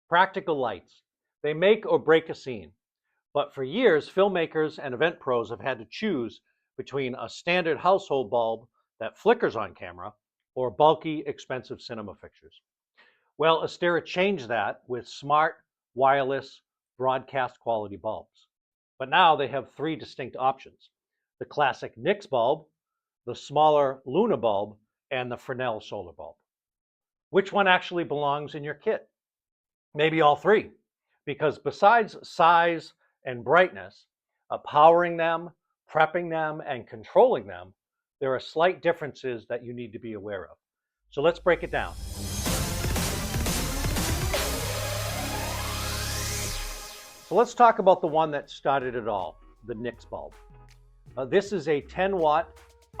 Practical lights. They make or break a scene. But for years, filmmakers and event pros have had to choose between a standard household bulb that flickers on camera or bulky, expensive cinema fixtures. Well, Astera changed that with smart, wireless, broadcast quality bulbs. But now they have three distinct options: the classic NYX bulb, the smaller LunaBulb, and the Fresnel solar bulb. Which one actually belongs in your kit? Maybe all three, because besides size and brightness, powering them, prepping them, and controlling them, there are slight differences that you need to be aware of. So let's break it down. So let's talk about the one that started it all, the NYX bulb. This is a 10-watt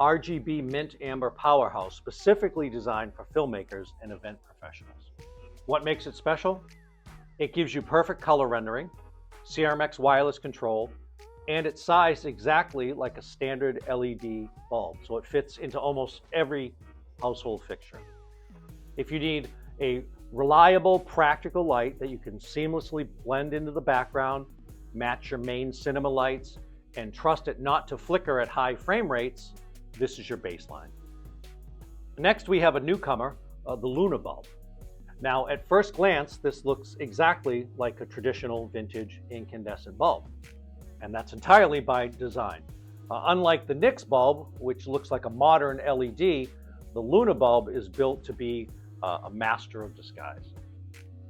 RGB mint amber powerhouse specifically designed for filmmakers and event professionals. What makes it special? It gives you perfect color rendering, CRMX wireless control, and it's sized exactly like a standard LED bulb, so it fits into almost every household fixture. If you need a reliable, practical light that you can seamlessly blend into the background, match your main cinema lights, and trust it not to flicker at high frame rates, this is your baseline. Next, we have a newcomer, the LunaBulb. Now, at first glance, this looks exactly like a traditional vintage incandescent bulb, and that's entirely by design. Unlike the NYX bulb, which looks like a modern LED, the LunaBulb is built to be a master of disguise.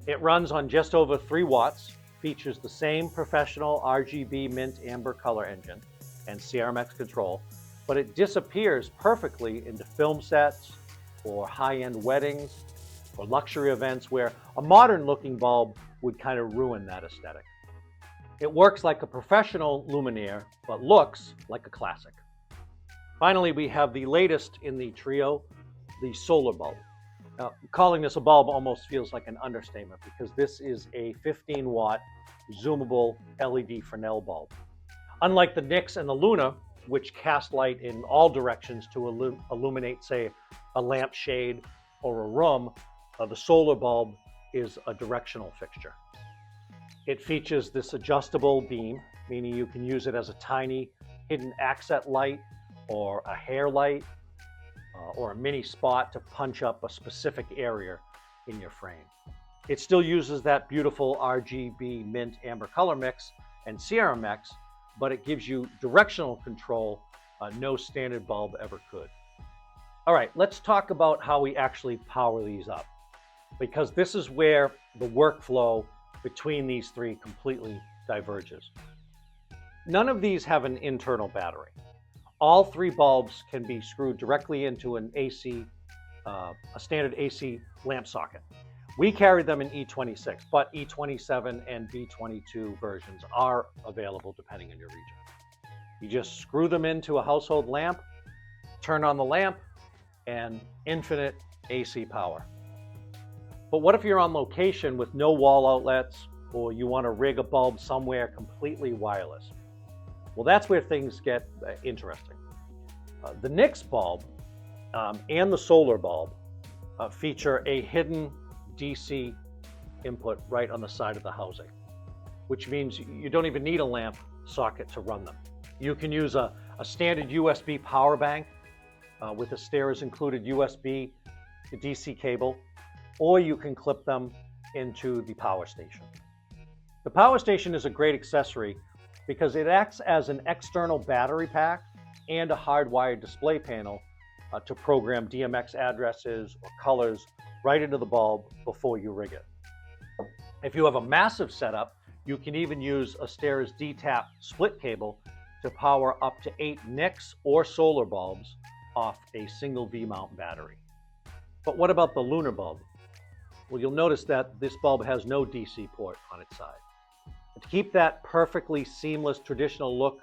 It runs on just over 3 watts, features the same professional RGB mint amber color engine and CRMX control, but it disappears perfectly into film sets or high-end weddings or luxury events where a modern-looking bulb would kind of ruin that aesthetic. It works like a professional luminaire, but looks like a classic. Finally, we have the latest in the trio, the SolaBulb. Now, calling this a bulb almost feels like an understatement because this is a 15-watt zoomable LED Fresnel bulb. Unlike the NYX and the Luna, which cast light in all directions to illuminate, say, a lampshade or a room, the SolaBulb is a directional fixture. It features this adjustable beam, meaning you can use it as a tiny hidden accent light or a hair light or a mini spot to punch up a specific area in your frame. It still uses that beautiful RGB mint amber color mix and CRMX, but it gives you directional control no standard bulb ever could. All right, let's talk about how we actually power these up, because this is where the workflow between these three completely diverges. None of these have an internal battery. All 3 bulbs can be screwed directly into an AC, a standard AC lamp socket. We carry them in E26, but E27 and B22 versions are available depending on your region. You just screw them into a household lamp, turn on the lamp, and infinite AC power. But what if you're on location with no wall outlets, or you want to rig a bulb somewhere completely wireless? Well, that's where things get interesting. The NYX bulb and the SolaBulb feature a hidden DC input right on the side of the housing, which means you don't even need a lamp socket to run them. You can use a standard USB power bank with Astera's included USB to DC cable, or you can clip them into the power station. The power station is a great accessory because it acts as an external battery pack and a hardwired display panel to program DMX addresses or colors right into the bulb before you rig it. If you have a massive setup, you can even use Astera's D-Tap split cable to power up to 8 NYX or solar bulbs off a single V-mount battery. But what about the LunaBulb? Well, you'll notice that this bulb has no DC port on its side. But to keep that perfectly seamless traditional look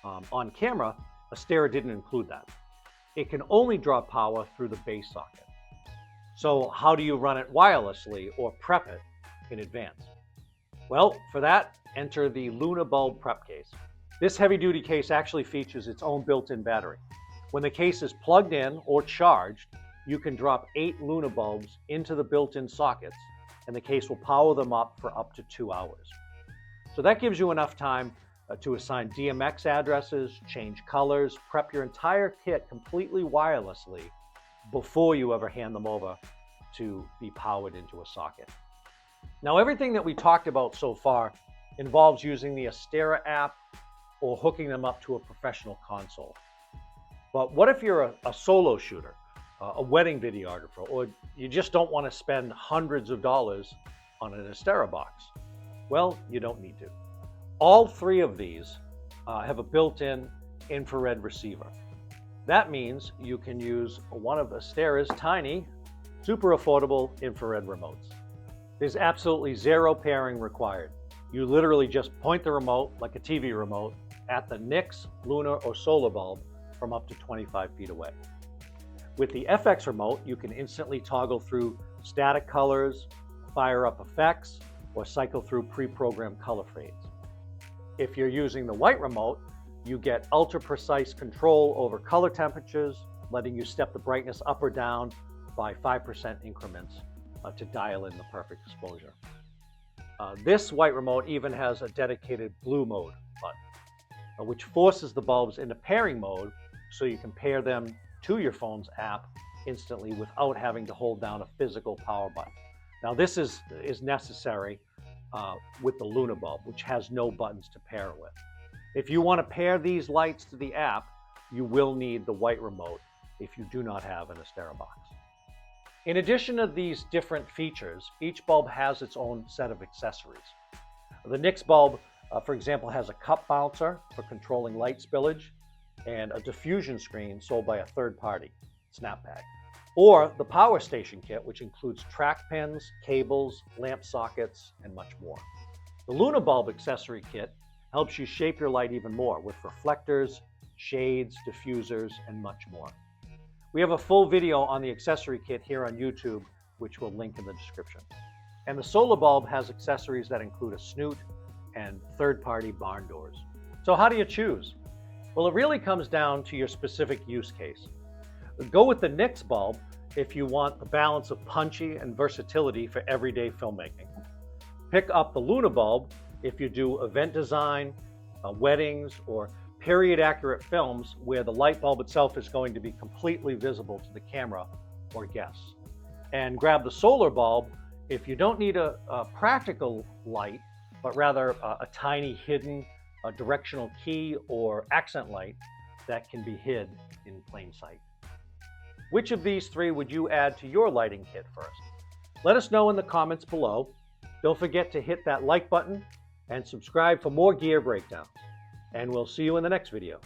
on camera, Astera didn't include that. It can only draw power through the base socket. So how do you run it wirelessly or prep it in advance? Well, for that, enter the LunaBulb prep case. This heavy-duty case actually features its own built-in battery. When the case is plugged in or charged, you can drop 8 LunaBulbs into the built-in sockets and the case will power them up for up to 2 hours. So that gives you enough time to assign DMX addresses, change colors, prep your entire kit completely wirelessly before you ever hand them over to be powered into a socket. Now, everything that we talked about so far involves using the Astera app or hooking them up to a professional console. But what if you're a solo shooter, a wedding videographer, or you just don't want to spend hundreds of dollars on an Astera box? Well, you don't need to. All three of these have a built-in infrared receiver. That means you can use one of Astera's tiny, super affordable infrared remotes. There's absolutely zero pairing required. You literally just point the remote, like a TV remote, at the NYX, Luna, or SolaBulb from up to 25 feet away. With the FX remote, you can instantly toggle through static colors, fire up effects, or cycle through pre-programmed color fades. If you're using the white remote, you get ultra-precise control over color temperatures, letting you step the brightness up or down by 5% increments to dial in the perfect exposure. This white remote even has a dedicated blue mode button, which forces the bulbs into pairing mode so you can pair them to your phone's app instantly without having to hold down a physical power button. Now, this is necessary with the LunaBulb, which has no buttons to pair it with. If you want to pair these lights to the app, you will need the white remote if you do not have an Astera box. In addition to these different features, each bulb has its own set of accessories. The NYX bulb, for example, has a cup bouncer for controlling light spillage and a diffusion screen sold by a third party, SnapBag. Or the power station kit, which includes track pins, cables, lamp sockets, and much more. The LunaBulb accessory kit helps you shape your light even more with reflectors, shades, diffusers, and much more. We have a full video on the accessory kit here on YouTube, which we'll link in the description. And the SolaBulb has accessories that include a snoot and third-party barn doors. So how do you choose? Well, it really comes down to your specific use case. Go with the NYX bulb if you want the balance of punchy and versatility for everyday filmmaking. Pick up the LunaBulb if you do event design, weddings, or period-accurate films where the light bulb itself is going to be completely visible to the camera or guests. And grab the SolaBulb if you don't need a practical light, but rather a tiny hidden directional key or accent light that can be hid in plain sight. Which of these three would you add to your lighting kit first? Let us know in the comments below. Don't forget to hit that like button and subscribe for more gear breakdowns. And we'll see you in the next video.